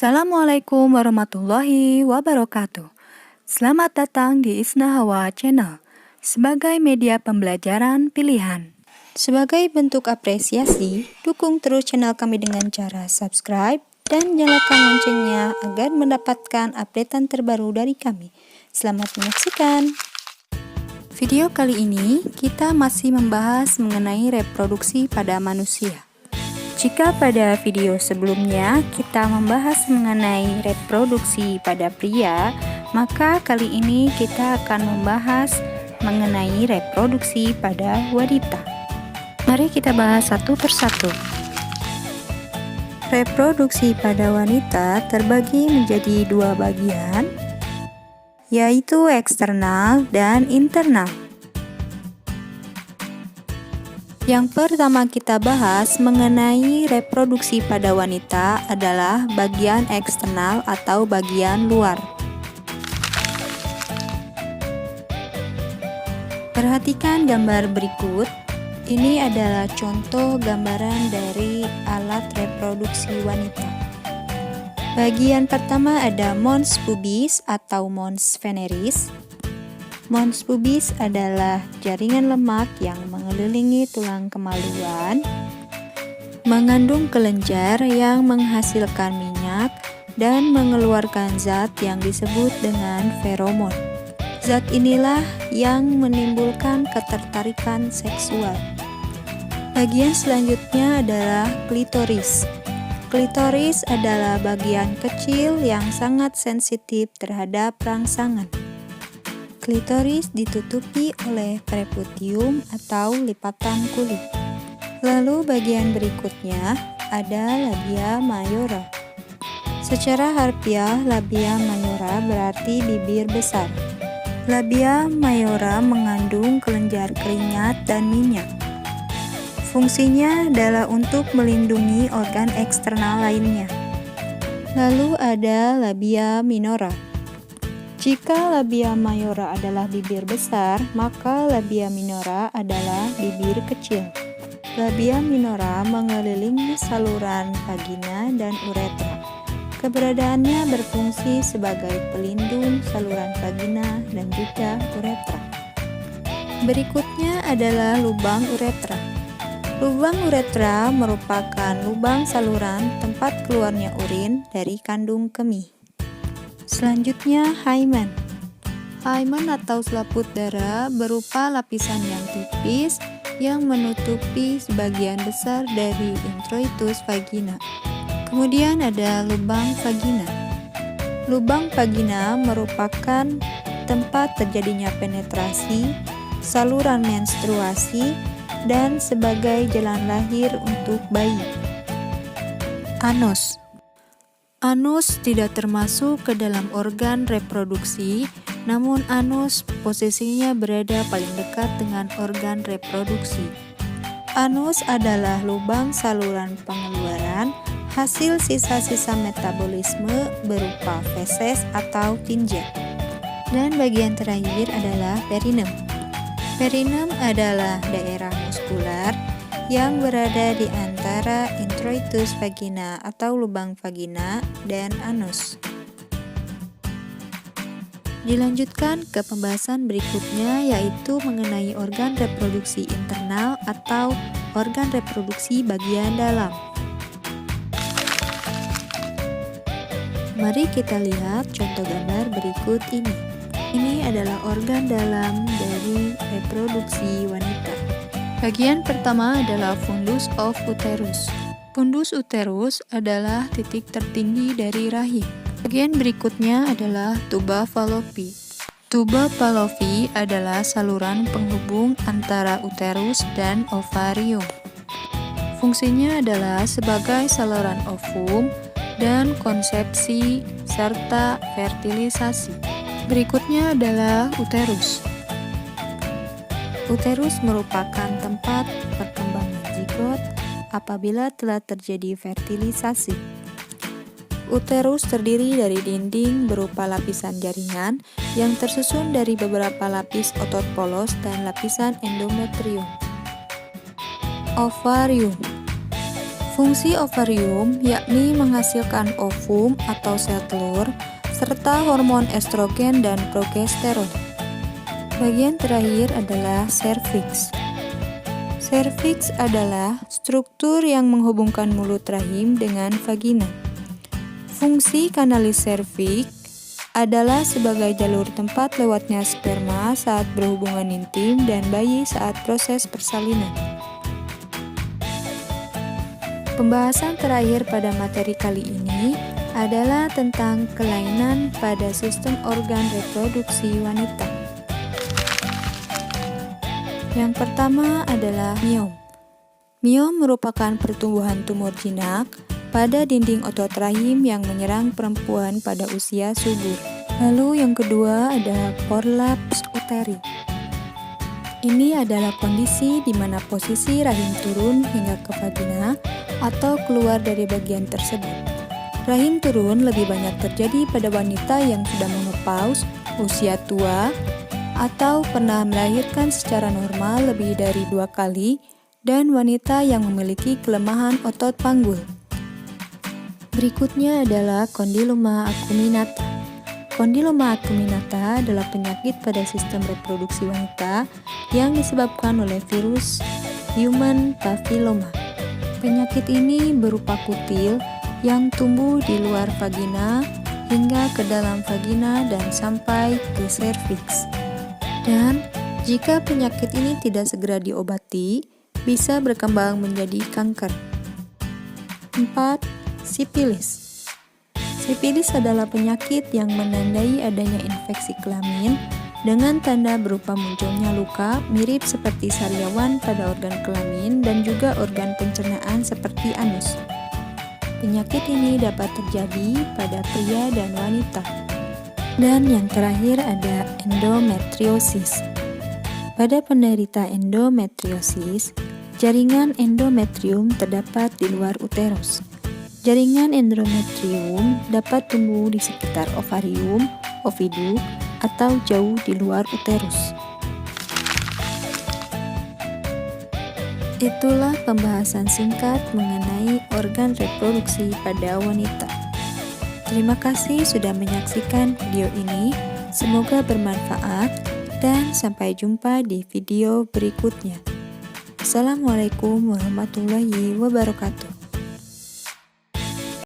Assalamualaikum warahmatullahi wabarakatuh. Selamat datang di Isnahawa Channel sebagai media pembelajaran pilihan. Sebagai bentuk apresiasi, dukung terus channel kami dengan cara subscribe dan nyalakan loncengnya agar mendapatkan updatean terbaru dari kami. Selamat menyaksikan. Video kali ini kita masih membahas mengenai reproduksi pada manusia. Jika pada video sebelumnya kita membahas mengenai reproduksi pada pria, maka kali ini kita akan membahas mengenai reproduksi pada wanita. Mari kita bahas satu persatu. Reproduksi pada wanita terbagi menjadi dua bagian, yaitu eksternal dan internal. Yang pertama kita bahas mengenai reproduksi pada wanita adalah bagian eksternal atau bagian luar. Perhatikan gambar berikut. Ini adalah contoh gambaran dari alat reproduksi wanita. Bagian pertama ada mons pubis atau mons veneris. Mons pubis adalah jaringan lemak yang mengelilingi tulang kemaluan, mengandung kelenjar yang menghasilkan minyak dan mengeluarkan zat yang disebut dengan feromon. Zat inilah yang menimbulkan ketertarikan seksual. Bagian selanjutnya adalah klitoris. Klitoris adalah bagian kecil yang sangat sensitif terhadap rangsangan. Klitoris ditutupi oleh prepudium atau lipatan kulit. Lalu bagian berikutnya ada labia mayora. Secara harfiah, labia mayora berarti bibir besar. Labia mayora mengandung kelenjar keringat dan minyak. Fungsinya adalah untuk melindungi organ eksternal lainnya. Lalu ada labia minora. Jika labia mayora adalah bibir besar, maka labia minora adalah bibir kecil. Labia minora mengelilingi saluran vagina dan uretra. Keberadaannya berfungsi sebagai pelindung saluran vagina dan juga uretra. Berikutnya adalah lubang uretra. Lubang uretra merupakan lubang saluran tempat keluarnya urin dari kandung kemih. Selanjutnya hymen. Hymen atau selaput darah berupa lapisan yang tipis yang menutupi sebagian besar dari introitus vagina. Kemudian ada lubang vagina. Lubang vagina merupakan tempat terjadinya penetrasi, saluran menstruasi, dan sebagai jalan lahir untuk bayi. Anus. Anus tidak termasuk ke dalam organ reproduksi, namun anus posisinya berada paling dekat dengan organ reproduksi. Anus adalah lubang saluran pengeluaran hasil sisa-sisa metabolisme berupa feses atau tinja. Dan bagian terakhir adalah perinem. Perinem adalah daerah muskular yang berada di antara introitus vagina atau lubang vagina dan anus. Dilanjutkan ke pembahasan berikutnya, yaitu mengenai organ reproduksi internal atau organ reproduksi bagian dalam. Mari kita lihat contoh gambar berikut ini. Ini adalah organ dalam dari reproduksi wanita. Bagian pertama adalah fundus of uterus. Fundus uterus adalah titik tertinggi dari rahim. Bagian berikutnya adalah tuba fallopi. Tuba fallopi adalah saluran penghubung antara uterus dan ovarium. Fungsinya adalah sebagai saluran ovum dan konsepsi serta fertilisasi. Berikutnya adalah uterus. Uterus merupakan tempat perkembangan zigot apabila telah terjadi fertilisasi. Uterus terdiri dari dinding berupa lapisan jaringan yang tersusun dari beberapa lapis otot polos dan lapisan endometrium. Ovarium. Fungsi ovarium yakni menghasilkan ovum atau sel telur, serta hormon estrogen dan progesteron. Bagian terakhir adalah serviks. Serviks adalah struktur yang menghubungkan mulut rahim dengan vagina. Fungsi kanalis serviks adalah sebagai jalur tempat lewatnya sperma saat berhubungan intim dan bayi saat proses persalinan. Pembahasan terakhir pada materi kali ini adalah tentang kelainan pada sistem organ reproduksi wanita. Yang pertama adalah miom. Miom merupakan pertumbuhan tumor jinak pada dinding otot rahim yang menyerang perempuan pada usia subur. Lalu yang kedua adalah prolaps uteri. Ini adalah kondisi di mana posisi rahim turun hingga ke vagina atau keluar dari bagian tersebut. Rahim turun lebih banyak terjadi pada wanita yang sudah menopause, usia tua, atau pernah melahirkan secara normal lebih dari 2 kali, dan wanita yang memiliki kelemahan otot panggul. Berikutnya adalah kondiloma acuminata. Kondiloma acuminata adalah penyakit pada sistem reproduksi wanita yang disebabkan oleh virus human papilloma. Penyakit ini berupa kutil yang tumbuh di luar vagina hingga ke dalam vagina dan sampai ke serviks. Dan jika penyakit ini tidak segera diobati, bisa berkembang menjadi kanker. 4. Sipilis. Sipilis adalah penyakit yang menandai adanya infeksi kelamin dengan tanda berupa munculnya luka mirip seperti sariawan pada organ kelamin dan juga organ pencernaan seperti anus. Penyakit ini dapat terjadi pada pria dan wanita. Dan yang terakhir ada endometriosis. Pada penderita endometriosis, jaringan endometrium terdapat di luar uterus. Jaringan endometrium dapat tumbuh di sekitar ovarium, oviduk, atau jauh di luar uterus. Itulah pembahasan singkat mengenai organ reproduksi pada wanita. Terima kasih sudah menyaksikan video ini. Semoga bermanfaat dan sampai jumpa di video berikutnya. Assalamualaikum warahmatullahi wabarakatuh.